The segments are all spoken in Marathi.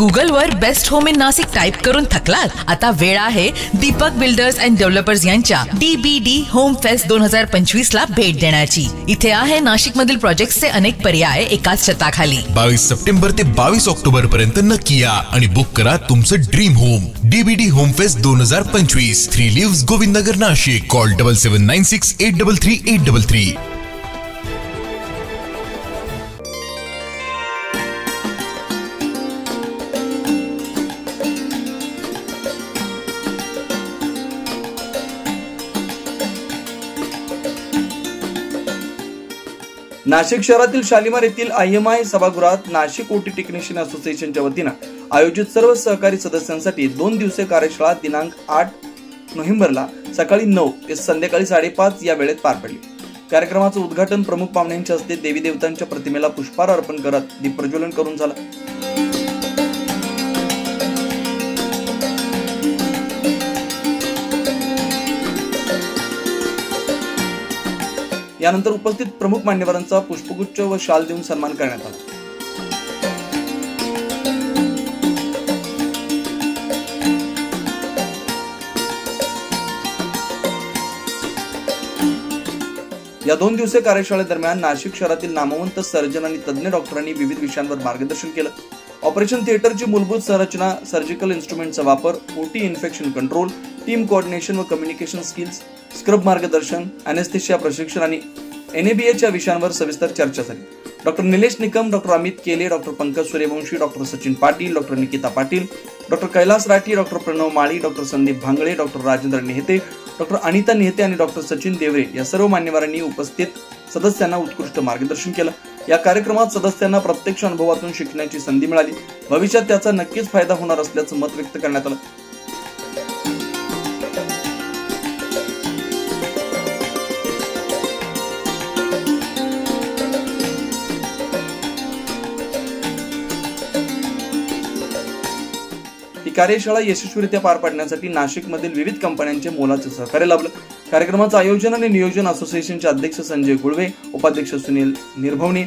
गुगलवर best home in Nashik type करून थकलात? आता वेळ आहे दीपक बिल्डर्स अँड डेव्हलपर्स यांच्या DBD होम फेस्ट 2025 ला भेट देण्याची। इथे आहे नाशिक मधील प्रोजेक्ट्सचे अनेक पर्याय एकाच छताखाली। 22 सप्टेंबर ते 22 ऑक्टोबर पर्यंत नक्की या आणि बुक करा तुमचं dream home. DBD home fest 2025, 3 lives Govindnagar Nashik. Call 7796 833 833। Nashik शहरातील शालिमार येथील IMI सभागृहात नाशिक ओटी टेक्निशियन असोसिएशनच्या वतीनं आयोजित सर्व सहकारी सदस्यांसाठी 2 दिवसीय कार्यशाळा दिनांक 8 नोव्हेंबरला सकाळी 9 ते संध्याकाळी 5:30 या वेळेत पार पडली। कार्यक्रमाचं उद्घाटन प्रमुख पाहुण्यांच्या हस्ते देवी देवतांच्या प्रतिमेला पुष्पहार अर्पण करत दीप प्रज्वलन करून झालं। यानंतर उपस्थित प्रमुख मान्यवरांचा पुष्पगुच्छ व शाल देऊन सन्मान करण्यात आला। या 2 दिवसीय कार्यशाळेदरम्यान नाशिक शहरातील नामवंत सर्जन आणि तज्ञ डॉक्टरांनी विविध विषयांवर मार्गदर्शन केलं। ऑपरेशन थिएटरची मूलभूत संरचना, सर्जिकल इन्स्ट्रुमेंटचा वापर, OT infection control, team coordination व कम्युनिकेशन स्किल्स, स्क्रब मार्गदर्शन, अनेस्थेशिया प्रशिक्षण आणि NABH या विषयांवर सविस्तर चर्चा झाली। Doctor Nilesh Nikam, doctor Amit Kele, doctor Pankaj Suryavanshi, doctor Sachin Patil, doctor Nikita Patil, doctor Kailas Rathi, doctor Pranav Mali, doctor Sandeep Bhangale, doctor Rajendra Nehete, doctor Anita Nehete आणि डॉक्टर सचिन देवरे या सर्व मान्यवरांनी उपस्थित सदस्यांना उत्कृष्ट मार्गदर्शन केलं। या कार्यक्रमात सदस्यांना प्रत्यक्ष अनुभवातून शिकण्याची संधी मिळाली। भविष्यात त्याचा नक्कीच फायदा होणार असल्याचं मत व्यक्त करण्यात आलं। ही कार्यशाळा यशस्वीरित्या पार पाडण्यासाठी नाशिकमधील विविध कंपन्यांचे मोलाचे सहकार्य लाभलं। कार्यक्रमाचं आयोजन आणि नियोजन असोसिएशनचे अध्यक्ष संजय गुळवे, उपाध्यक्ष सुनील निर्भवणे,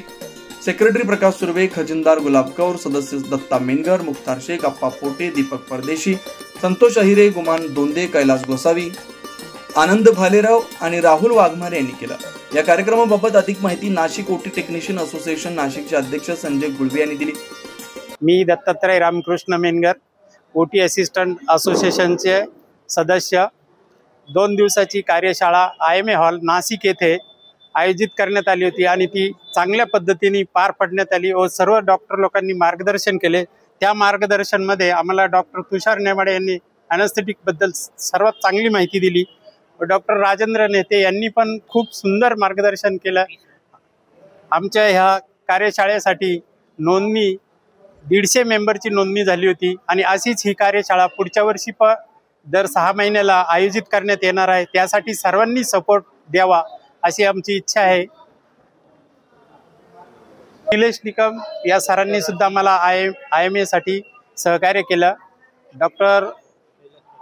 सेक्रेटरी प्रकाश सुर्वे, खजिनदार गुलाब कौर, सदस्य दत्ता मेनगर, मुख्तार शेख, अप्पा पोटे, दीपक परदेशी, संतोष अहिरे, गुमान दोंदे, कैलास गोसावी, आनंद भालेराव आणि राहुल वाघमारे यांनी केलं। या कार्यक्रमाबाबत अधिक माहिती नाशिक ओटी टेक्निशियन असोसिएशन नाशिकचे अध्यक्ष संजय गुळवे यांनी दिली। मी दत्तात्रय रामकृष्ण मेनगर, ओटी असिस्टंट असोसिएशनचे सदस्य। 2 दिवसाची कार्यशाळा IMA हॉल नाशिक येथे आयोजित करण्यात आली होती आणि ती चांगल्या पद्धतीने पार पाडण्यात आली व सर्व डॉक्टर लोकांनी मार्गदर्शन केले। त्या मार्गदर्शनमध्ये आम्हाला डॉक्टर तुषार नेमाडे यांनी अनेस्थेटिक बद्दल सर्वात चांगली माहिती दिली व डॉक्टर राजेंद्र नेते यांनी पण खूप सुंदर मार्गदर्शन केलं। आमच्या ह्या कार्यशाळेसाठी नोंदणी 150 मेंबरची नोंदणी झाली होती आणि अशीच ही कार्यशाळा पुढच्या वर्षी दर 6 महिन्याला आयोजित करण्यात येणार आहे। त्यासाठी सर्वांनी सपोर्ट द्यावा अशी आमची इच्छा आहे। निलेश निकम या सरांनी सुद्धा मला IMA साठी सहकार्य केलं। डॉक्टर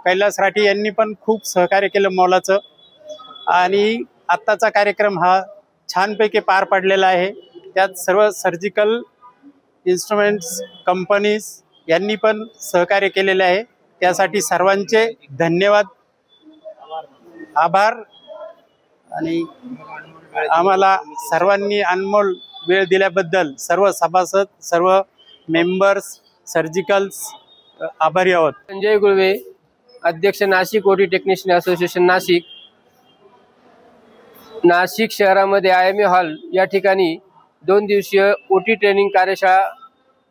कैलास राठी यांनी पण खूप सहकार्य केलं मोलाचं आणि आत्ताचा कार्यक्रम हा छानपैकी पार पडलेला आहे। त्यात सर्व सर्जिकल इन्स्ट्रुमेंट्स कंपनीज यांनी पण सहकार्य केलेले आहे। त्यासाठी सर्वांचे धन्यवाद, आभार आणि आम्हाला सर्वांनी अनमोल वेळ दिल्याबद्दल सर्व सभासद, सर्व मेंबर्स, सर्जिकल्स आभारी आहोत। संजय गुळवे, अध्यक्ष नाशिक ओटी टेक्निशियन असोसिएशन नाशिक। नाशिक शहरामध्ये IMA हॉल या ठिकाणी 2 दिवसीय ओटी ट्रेनिंग कार्यशाळा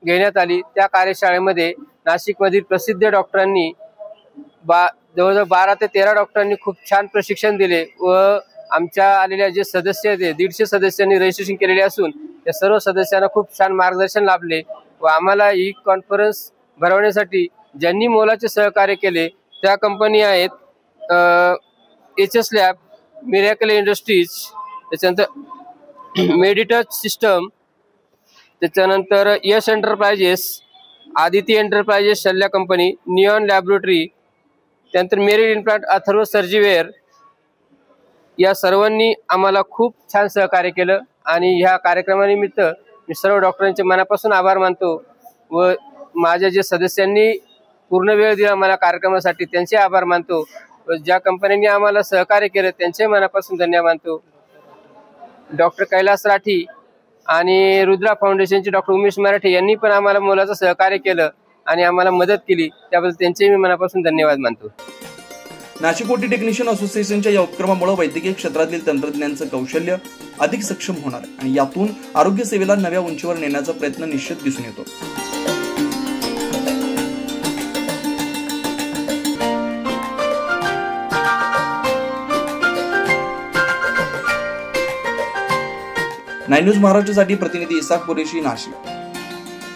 घेण्यात आली। त्या कार्यशाळेमध्ये नाशिकमधील प्रसिद्ध डॉक्टरांनी जवळजवळ 12 ते 13 डॉक्टरांनी खूप छान प्रशिक्षण दिले व आमच्या आलेल्या जे सदस्य आहेत 150 सदस्यांनी रजिस्ट्रेशन केलेले असून त्या सर्व सदस्यांना खूप छान मार्गदर्शन लाभले व आम्हाला ही कॉन्फरन्स भरवण्यासाठी ज्यांनी मोलाचे सहकार्य केले त्या कंपनी आहेत HS लॅब, मिरॅकल इंडस्ट्रीज, त्याच्यानंतर मेडिटच सिस्टम, त्याच्यानंतर यश एंटरप्राइजेस, आदिती एंटरप्राइजेस शल्य कंपनी, नियॉन लॅबोरेटरी, त्यानंतर मेरिट इम्प्लांट, अथर्व सर्जीवेअर या सर्वांनी आम्हाला खूप छान सहकार्य केलं आणि ह्या कार्यक्रमानिमित्त मी सर्व डॉक्टरांचे मनापासून आभार मानतो व माझ्या जे सदस्यांनी पूर्ण वेळ दिला मला कार्यक्रमासाठी त्यांचे आभार मानतो. ज्या कंपन्यांनी आम्हाला सहकार्य केलं त्यांचे मनापासून धन्यवाद मानतो. डॉक्टर कैलास राठी आणि रुद्रा फाउंडेशनचे डॉक्टर उमेश मराठे यांनी पण आम्हाला मोलाचं सहकार्य केलं आणि आम्हाला मदत केली, त्याबद्दल त्यांचे मी मनापासून धन्यवाद मानतो. नाशिक ओटी टेक्निशियन असोसिएशनच्या या उपक्रमामुळे वैद्यकीय क्षेत्रातील तंत्रज्ञांचं कौशल्य अधिक सक्षम होणार आणि यातून आरोग्य सेवेला नव्या उंचीवर नेण्याचा प्रयत्न निश्चित दिसून येतो. नाइन न्यूज महाराष्ट्रासाठी प्रतिनिधी इसाक कुरेशी, नाशिक.